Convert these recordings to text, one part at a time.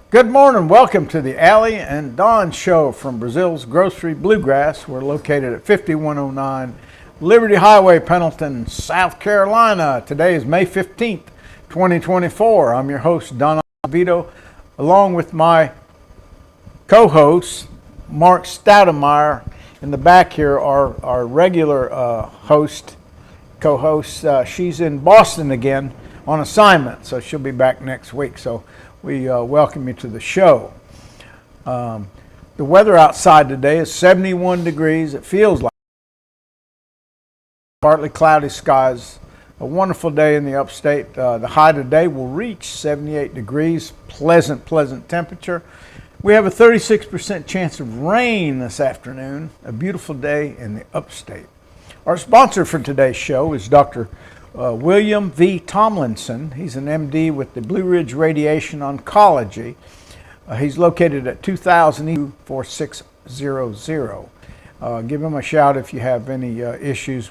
Good morning. Welcome to the Allie and Dawn Show from Breazeale's Grocery Bluegrass. We're located at 5109 Liberty Highway, Pendleton, South Carolina. Today is May 15th, 2024. I'm your host, Don Vito, along with my co-host, Mark Stoudemeyer. In the back here, our regular co-host. She's in Boston again on assignment, so she'll be back next week. So we welcome you to the show. The weather outside today is 71 degrees. It feels like partly cloudy skies. A wonderful day in the upstate. The high today will reach 78 degrees. Pleasant temperature. We have a 36% chance of rain this afternoon. A beautiful day in the upstate. Our sponsor for today's show is Dr. William V. Tomlinson. He's an MD with the Blue Ridge Radiation Oncology. He's located at 2000-4600. Give him a shout if you have any issues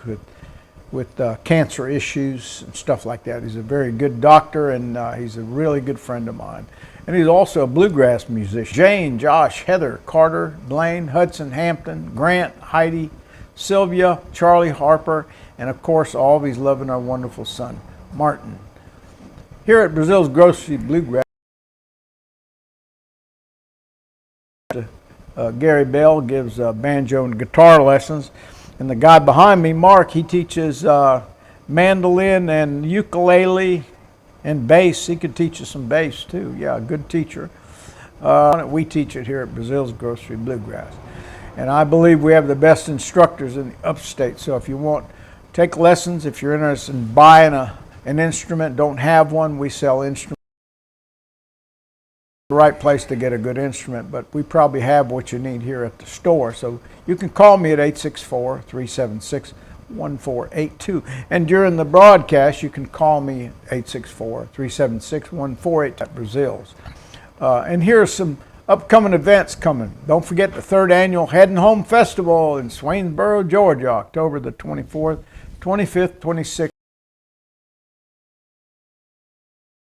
with cancer issues and stuff like that. He's a very good doctor, and he's a really good friend of mine. And he's also a bluegrass musician. Jane, Josh, Heather, Carter, Blaine, Hudson, Hampton, Grant, Heidi, Sylvia, Charlie, Harper, and of course always loving our wonderful son, Martin. Here at Breazeale's Grocery Bluegrass, Gary Bell gives banjo and guitar lessons, and the guy behind me, Mark, he teaches mandolin and ukulele and bass. He could teach you some bass too. Yeah, good teacher. We teach it here at Breazeale's Grocery Bluegrass. And I believe we have the best instructors in the upstate. So if you want to take lessons, if you're interested in buying an instrument, don't have one, we sell instruments. The right place to get a good instrument, but we probably have what you need here at the store. So you can call me at 864-376-1482. And during the broadcast, you can call me 864-376-1482 at Breazeale's. And here are some upcoming events coming. Don't forget the 3rd annual Heading Home Festival in Swainsboro, Georgia, October the 24th, 25th, 26th.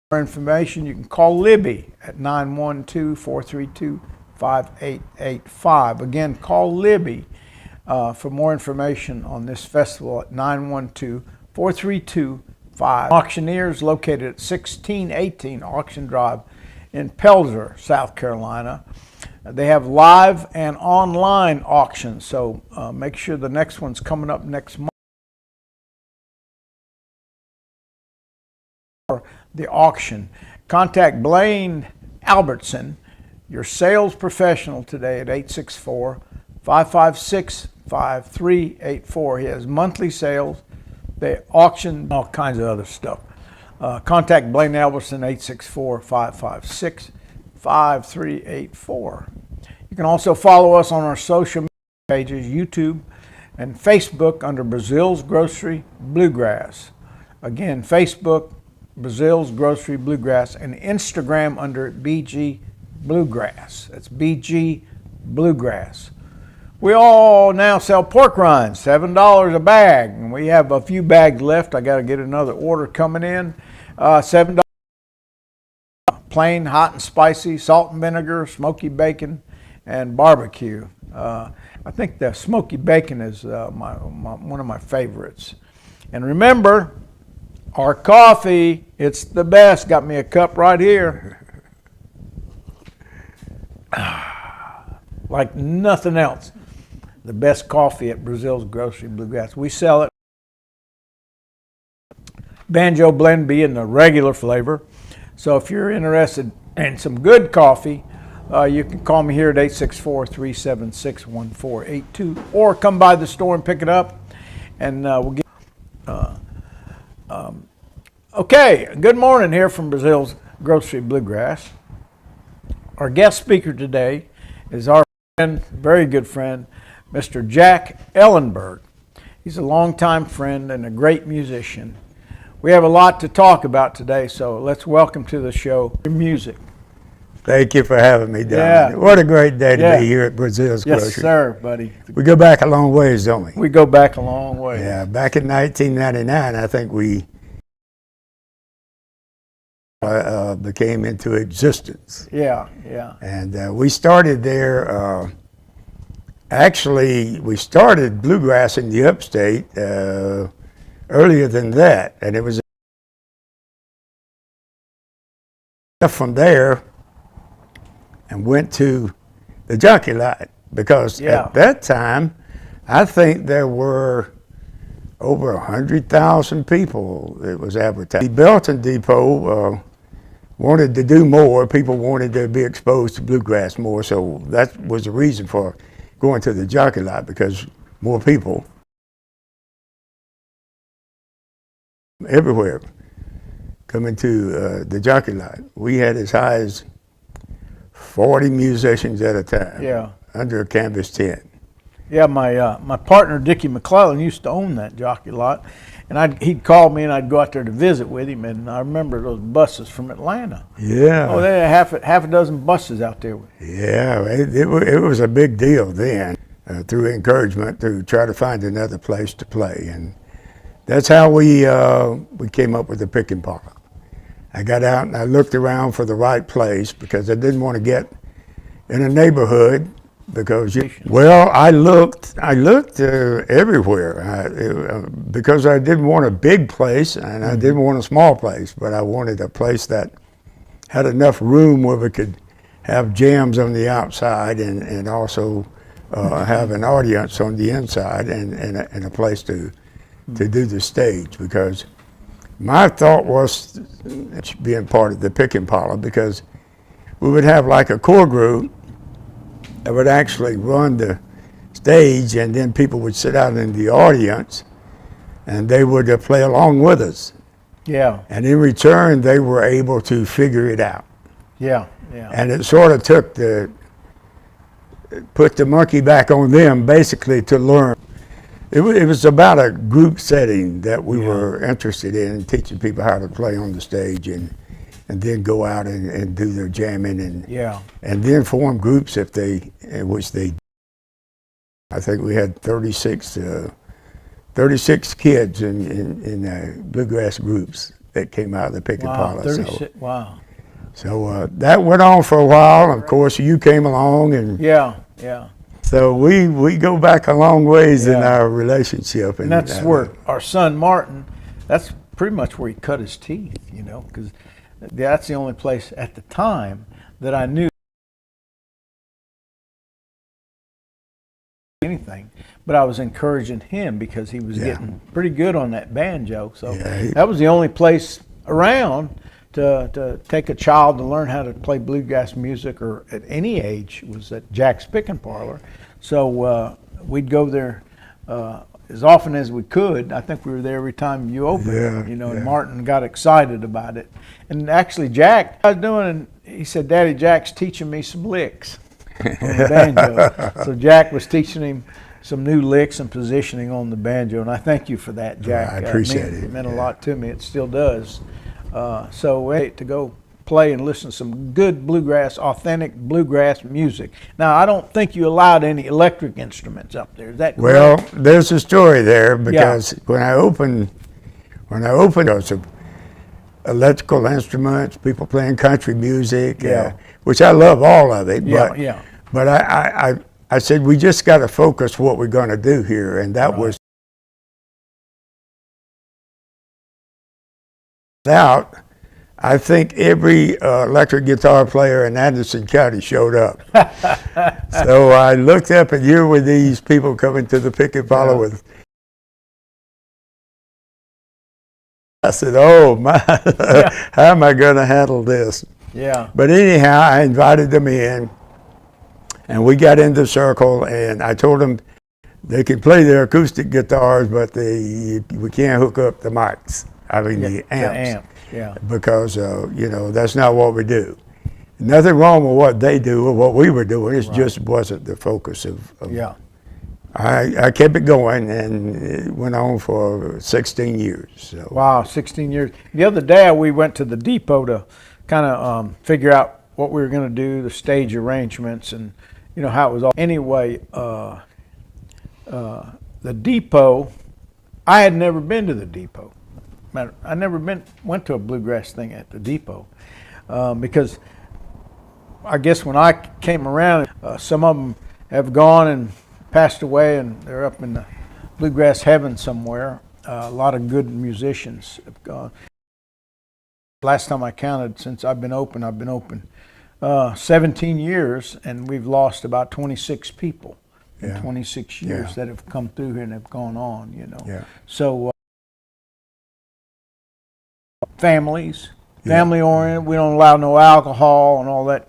For more information, you can call Libby at 912-432-5885. Again, call Libby for more information on this festival at 912-432-5885. Auctioneers located at 1618 Auction Drive in Pelzer, South Carolina. They have live and online auctions, so make sure the next one's coming up next month. The auction. Contact Blaine Albertson, your sales professional, today at 864-556-5384. He has monthly sales. They auction all kinds of other stuff. Contact Blaine Albertson, 864-556-5384. You can also follow us on our social media pages, YouTube and Facebook, under Breazeale's Grocery Bluegrass. Again, Facebook, Breazeale's Grocery Bluegrass, and Instagram under BG Bluegrass. That's BG Bluegrass. We all now sell pork rinds, $7 a bag, and we have a few bags left. I got to get another order coming in. $7. Plain, hot and spicy, salt and vinegar, smoky bacon, and barbecue. I think the smoky bacon is one of my favorites. And remember, our coffee, it's the best. Got me a cup right here. Like nothing else. The best coffee at Breazeale's Grocery Bluegrass. We sell it. Banjo blend being the regular flavor. So if you're interested in some good coffee, you can call me here at 864-376-1482, or come by the store and pick it up, and we'll get. Okay, good morning here from Breazeale's Grocery Bluegrass. Our guest speaker today is our friend, very good friend, Mr. Jack Ellenberg. He's a longtime friend and a great musician. We have a lot to talk about today, so let's welcome to the show your music. Thank you for having me, Don. Yeah. What a great day to be here at Breazeale's Grocery. Yes, sir, buddy. We go back a long ways, don't we? We go back a long way. Yeah, back in 1999, I think we became into existence. Yeah, yeah. And we started there. Actually, we started Bluegrass in the upstate earlier than that, and it was from there and went to the Junkie Lot, because at that time, I think there were over 100,000 people. It was advertised. The Belton Depot wanted to do more. People wanted to be exposed to bluegrass more, so that was the reason for going to the Junkie Lot, because more people everywhere coming to the Junkie Lot. We had as high as 40 musicians at a time, under a canvas tent. Yeah, my partner Dickie McClellan used to own that Jockey Lot, and he'd call me and I'd go out there to visit with him. And I remember those buses from Atlanta. Yeah. Oh, they had half a dozen buses out there. Yeah, it was a big deal then. Through encouragement to try to find another place to play, and that's how we came up with the pick and parlor. I got out and I looked around for the right place, because I didn't want to get in a neighborhood. Because I looked everywhere because I didn't want a big place and I didn't want a small place, but I wanted a place that had enough room where we could have jams on the outside and also have an audience on the inside and a place to do the stage. Because my thought was being part of the pick and parlor, because we would have like a core group that would actually run the stage, and then people would sit out in the audience and they would play along with us. Yeah. And in return, they were able to figure it out. Yeah, yeah. And it sort of put the monkey back on them, basically, to learn. It was about a group setting that we were interested in, teaching people how to play on the stage and then go out and do their jamming and then form groups which they. I think we had 36 kids in bluegrass groups that came out of the pick and parlor. 36, wow. So that went on for a while. Of course, you came along, and so we go back a long ways in our relationship. And that's where our son Martin. That's pretty much where he cut his teeth, because that's the only place at the time that I knew anything. But I was encouraging him because he was getting pretty good on that banjo. So that was the only place around to take a child to learn how to play bluegrass music, or at any age, was at Jack's Pick and Parlor. So we'd go there as often as we could. I think we were there every time you opened, and Martin got excited about it. And actually, Jack, I was doing, and he said, "Daddy, Jack's teaching me some licks on the banjo." So Jack was teaching him some new licks and positioning on the banjo, and I thank you for that, Jack. I appreciate it. It meant a lot to me. It still does. So wait to go play and listen to some good bluegrass, authentic bluegrass music. Now, I don't think you allowed any electric instruments up there. Is that correct? Well, there's a story there, because when I opened those electrical instruments, people playing country music, which I love all of it. But I said, we just got to focus what we're going to do here, and that was out. I think every electric guitar player in Anderson County showed up. So I looked up, and here were these people coming to the pick and parlor with. I said, "Oh my, how am I going to handle this?" Yeah. But anyhow, I invited them in, and we got in the circle, and I told them they could play their acoustic guitars, but we can't hook up the mics. I mean, the amps. Because, that's not what we do. Nothing wrong with what they do or what we were doing. It just wasn't the focus of I kept it going, and it went on for 16 years. So. Wow, 16 years. The other day, we went to the depot to kind of figure out what we were going to do, the stage arrangements, and, how it was all. Anyway, the depot, I had never been to the depot. I never went to a bluegrass thing at the depot. because I guess when I came around, some of them have gone and passed away, and they're up in the bluegrass heaven somewhere. A lot of good musicians have gone. Last time I counted, since I've been open 17 years, and we've lost about 26 people in 26 years that have come through here and have gone on, you know. Yeah. So families, family oriented. We don't allow no alcohol and all that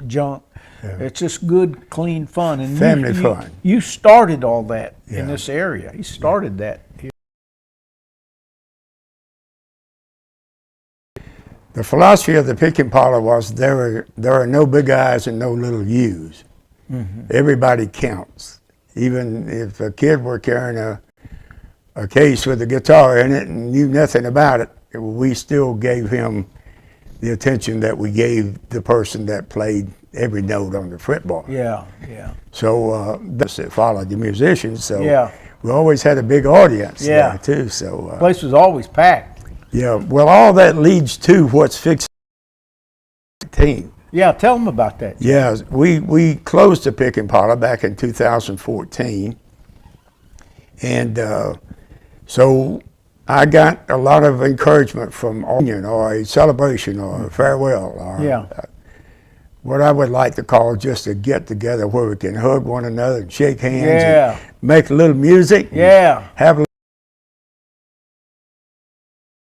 junk. Yeah. It's just good, clean fun. And Family fun. You started all that in Yeah. this area. You started that here. The philosophy of the pick and parlor was there are no big I's and no little U's. Everybody counts. Even if a kid were carrying a case with a guitar in it and knew nothing about it, we still gave him the attention that we gave the person that played every note on the fretboard. Yeah, yeah. So that's it, followed the musicians. So Yeah. we always had a big audience Yeah. there too. So The place was always packed. yeah, well, all that leads to what's fixing the team. Yeah, tell them about that. Yeah, we closed the pick and parlor back in 2014, and so I got a lot of encouragement from a union or a celebration or a farewell or what I would like to call just a get together where we can hug one another and shake hands and make a little music. Yeah. Have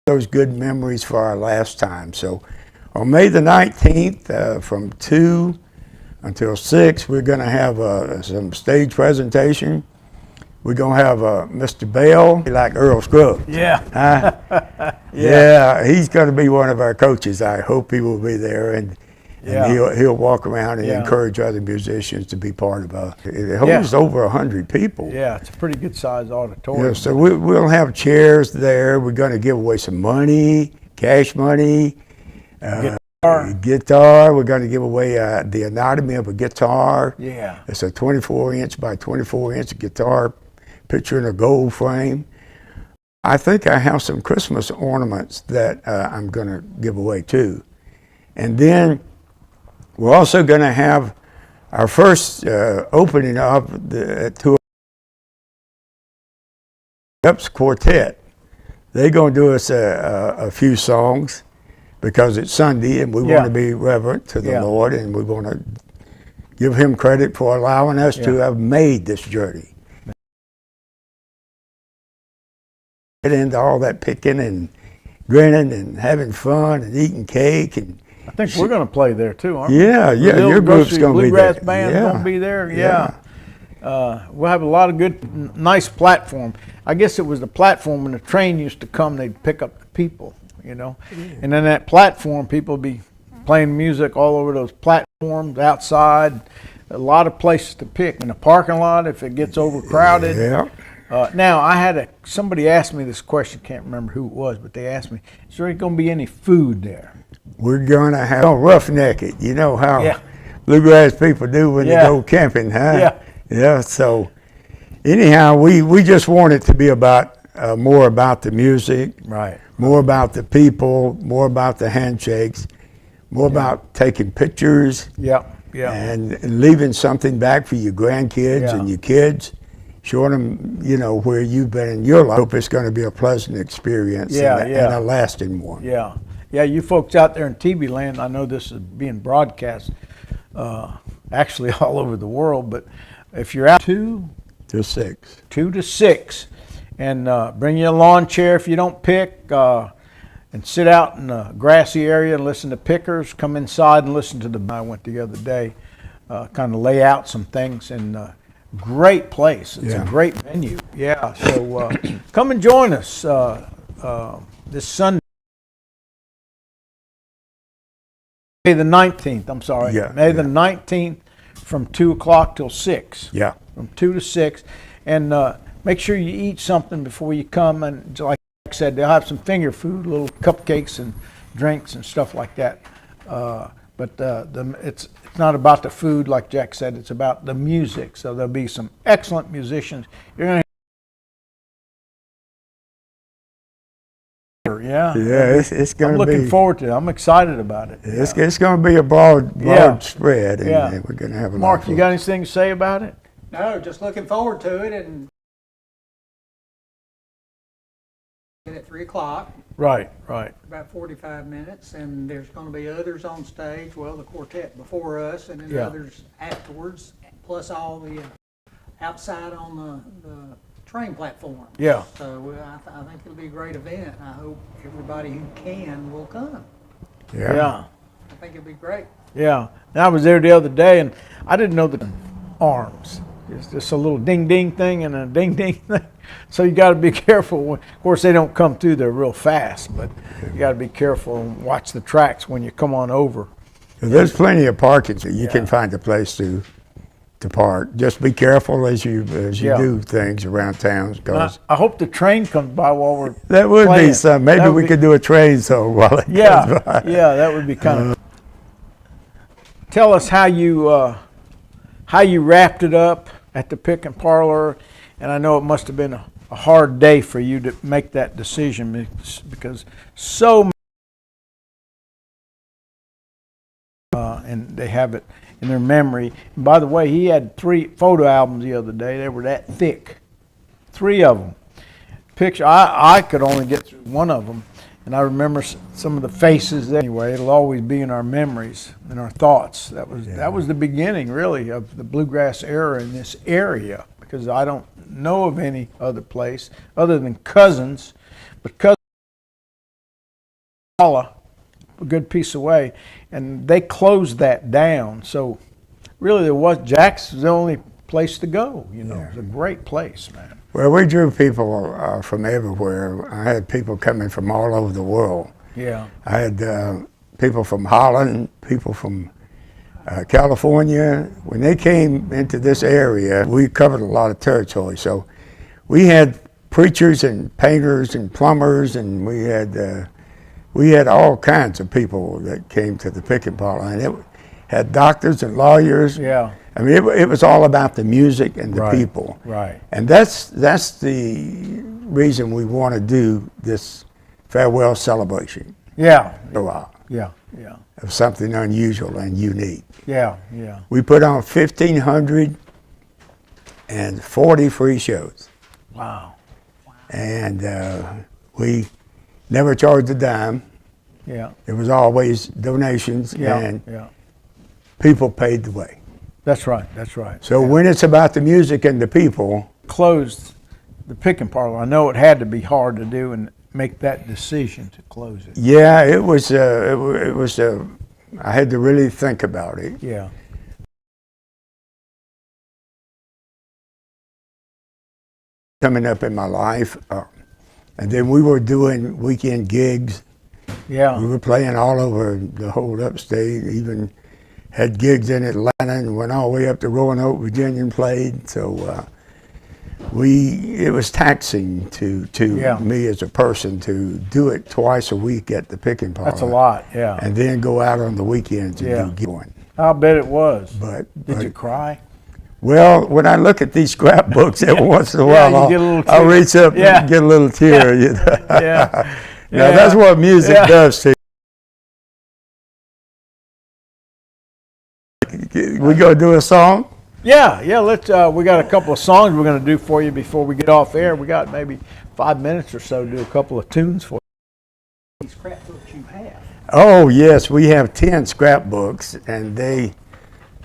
those good memories for our last time. So on May the 19th, from 2 until 6, we're going to have some stage presentation. We're going to have Mr. Bell, like Earl Scruggs. Yeah. Yeah, he's going to be one of our coaches. I hope he will be there, and he'll walk around and encourage other musicians to be part of it holds over 100 people. Yeah, it's a pretty good sized auditorium. Yeah, so we'll have chairs there. We're going to give away some money, cash money. Guitar. We're going to give away the anatomy of a guitar. Yeah. It's a 24-inch by 24-inch guitar, picture in a gold frame. I think I have some Christmas ornaments that I'm going to give away too. And then we're also going to have our first opening of the tour quartet. They're going to do us a few songs, because it's Sunday and we want to be reverent to the Lord, and we want to give him credit for allowing us to have made this journey. Get into all that picking and grinning and having fun and eating cake. And I think we're going to play there too, aren't we? Yeah, your group's going to be there. Bluegrass band's going to be there, we'll have a lot of good, nice platform. I guess it was the platform when the train used to come, they'd pick up the people. You know, and then that platform, people be playing music all over those platforms outside. A lot of places to pick in the parking lot if it gets overcrowded. Now I had somebody asked me this question. Can't remember who it was, but they asked me, "Is there going to be any food there?" We're going to have roughneck it. You know how bluegrass people do when they go camping, huh? Yeah. So anyhow, we just want it to be about more about the music. Right. More about the people, more about the handshakes, more about taking pictures. And leaving something back for your grandkids and your kids, showing them, you know, where you've been in your life. I hope it's going to be a pleasant experience and a lasting one. Yeah, you folks out there in TV land, I know this is being broadcast actually all over the world, but if you're out 2 to 6, and bring you a lawn chair if you don't pick, and sit out in a grassy area and listen to pickers. Come inside and listen to I went the other day, kind of lay out some things, and great place. It's a great venue. So come and join us this Sunday, May the 19th. I'm sorry, May the 19th, from 2 o'clock till 6. From 2 to 6, and make sure you eat something before you come, and like I said, they'll have some finger food, little cupcakes and drinks and stuff like that. But it's not about the food, like Jack said. It's about the music. So there'll be some excellent musicians. You're going to Yeah. Yeah, it's going I'm to be. looking forward to it. I'm excited about it. It's going to be a broad spread, and Yeah. we're going to have a lot Mark, of you fun. got anything to say about it? No, just looking forward to it, and at 3 o'clock, Right. about 45 minutes, and there's going to be others on stage. Well, the quartet before us, and then Yeah. others afterwards, plus all the outside on the train platform. Yeah. So I think it'll be a great event. I hope everybody who can will come. Yeah. I think it'll be great. Yeah. And I was there the other day, and I didn't know the arms. It's just a little ding ding thing and a ding ding thing. So you got to be careful. Of course, they don't come through there real fast, but you got to be careful and watch the tracks when you come on over. There's plenty of parking, so you can find a place to park. Just be careful as you Yeah. do things around town, And because I hope the train comes by while we're that would playing. be some. Maybe That would we be- could do a train song while it Yeah, goes by. yeah, that would be kind of. Tell us how you wrapped it up at the Pick and Parlor, and I know it must have been a hard day for you to make that decision because so many, and they have it in their memory. And by the way, he had 3 photo albums the other day. They were that thick, 3 of them. Picture. I could only get through one of them. And I remember some of the faces. Anyway, it'll always be in our memories and our thoughts. That was the beginning, really, of the bluegrass era in this area. Because I don't know of any other place other than Cousins, but Cousins, a good piece away, and they closed that down. So really, Jack's the only place to go. You know, it's a great place, man. Well, we drew people from everywhere. I had people coming from all over the world. Yeah. I had people from Holland, people from California. When they came into this area, we covered a lot of territory. So we had preachers and painters and plumbers, and we had all kinds of people that came to the Pick and Parlor, and it had doctors and lawyers. Yeah. I mean, it was all about the music and the people. Right. And that's the reason we want to do this farewell celebration. Yeah. Yeah. Yeah. Of something unusual and unique. Yeah. We put on 1,540 free shows. Wow. And we never charged a dime. Yeah. It was always donations, and Yeah. people paid the way. That's right. So when it's about the music and the people, Closed the Pick and Parlor. I know it had to be hard to do and make that decision to close it. yeah, it was. I had to really think about it. Yeah. Coming up in my life, and then we were doing weekend gigs. Yeah. We were playing all over the whole upstate. Even had gigs in Atlanta and went all the way up to Roanoke, Virginia, and played. So it was taxing to me as a person to do it twice a week at the Pick and Parlor. That's a lot. Yeah. And then go out on the weekends and do going. I'll bet it was. But Did you cry? well, when I look at these scrapbooks, every once in a Yeah, while, you get a little I'll tear. reach up Yeah. and get a little tear. You know? Yeah. Now, that's what music does to you. We gonna do a song? Yeah. Let's. We got a couple of songs we're going to do for you before we get off air. We got maybe 5 minutes or so to do a couple of tunes for you. These scrapbooks you have. Oh yes, we have 10 scrapbooks, and they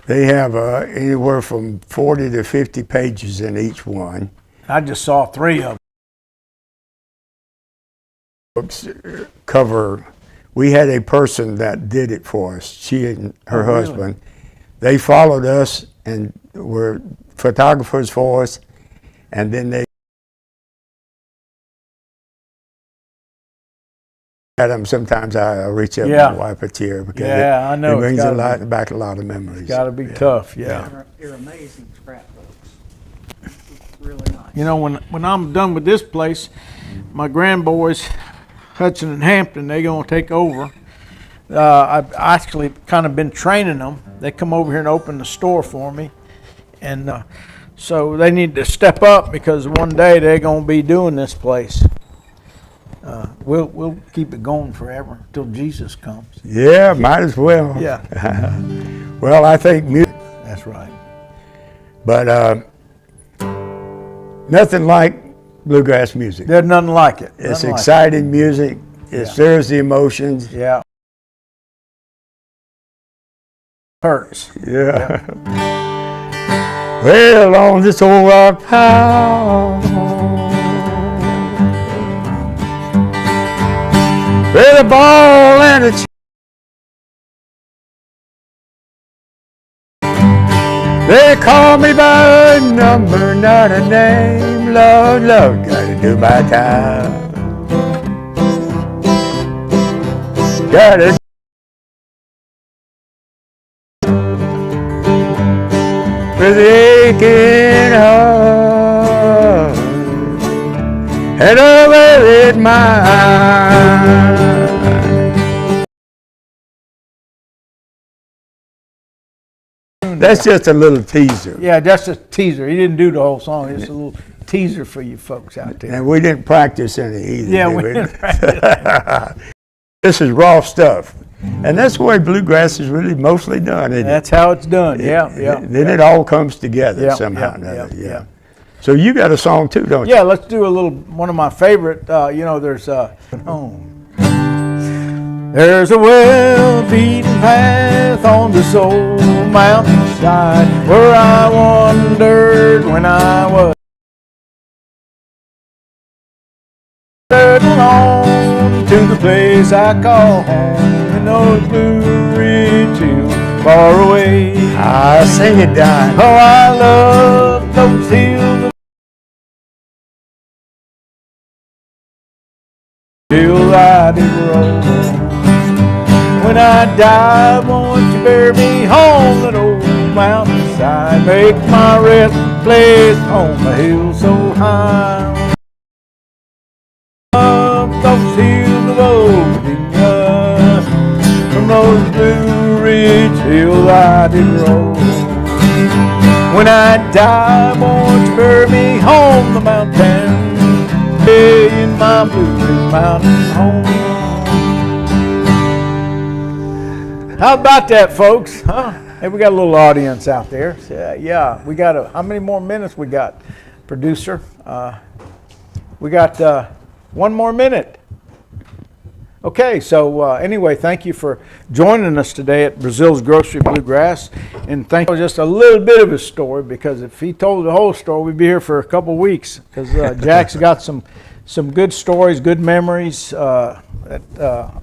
have anywhere from 40 to 50 pages in each one. I just saw 3 of them. Books cover. We had a person that did it for us. She and her husband. They followed us and were photographers for us, and then they had them. Sometimes I reach up and wipe a tear because I know it brings gotta back a lot of memories. Got to be tough. Yeah. They're amazing scrapbooks. Really nice. You know, when I'm done with this place, my grandboys, Hudson and Hampton, they're going to take over. I've actually kind of been training them. They come over here and open the store for me. And so they need to step up because one day they're going to be doing this place. We'll keep it going forever till Jesus comes. Yeah, might as well. Yeah, Well, I think music, that's right. but nothing like bluegrass music. There's nothing like it. It's Nothing like exciting music. It stirs the emotions. it. Yeah. Hurts. Yeah. Well, on this old rock house, with a ball and a they call me by a number, not a name. Lord, Lord, gotta do my time. Gotta with aching heart and a wearied mind. That's just a little teaser. Yeah, that's a teaser. He didn't do the whole song. It's a little teaser for you folks out there. And we didn't practice any either. Yeah, did we didn't practice. This is raw stuff. And that's the way bluegrass is really mostly done, isn't it? That's how it's done. Yeah, yeah. Then it all comes together Yeah, somehow or yeah, another. yeah, Yeah. yeah. So you got a song too, don't you? Yeah, let's do a little, one of my favorite, there's home. There's a well-beaten path on this old mountainside where I wandered when I was along to the place I call home in those Blue Ridge hills far away. Ah, sing it, Don. Oh, I love those hills till I did roll. When I die, won't you bear me home that old mountainside? Make my rest place on the hill so high. Up those hills of Virginia, from those Blue Ridge hills I did roll. When I die, won't you bear me home the mountain, in my Blue Ridge mountain home. How about that, folks? Huh? Hey, we got a little audience out there. Yeah, we got how many more minutes we got, producer? We got 1 more minute. Okay, so anyway, thank you for joining us today at Breazeale's Grocery Bluegrass, and thank you for just a little bit of his story, because if he told the whole story, we'd be here for a couple weeks, because Jack's got some good stories, good memories. I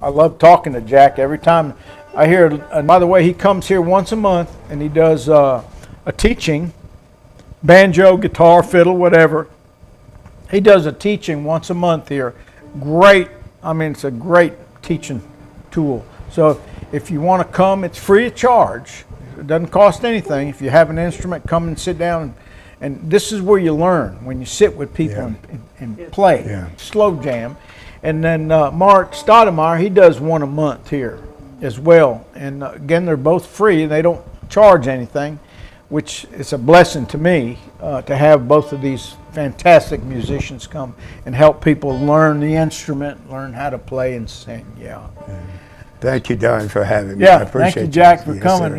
love talking to Jack every time I hear. And by the way, he comes here once a month, and he does a teaching, banjo, guitar, fiddle, whatever. He does a teaching once a month here. Great. I mean, it's a great teaching tool. So if you want to come, it's free of charge. It doesn't cost anything. If you have an instrument, come and sit down. And this is where you learn, when you sit with people and play. Yeah. Slow jam. And then Mark Stoudemire, he does one a month here as well. And again, they're both free. They don't charge anything, which is a blessing to me to have both of these fantastic musicians come and help people learn the instrument, learn how to play and sing. Yeah. Thank you, Don, for having me. Yeah. I appreciate Thank you, Jack, for Yes, coming. sir.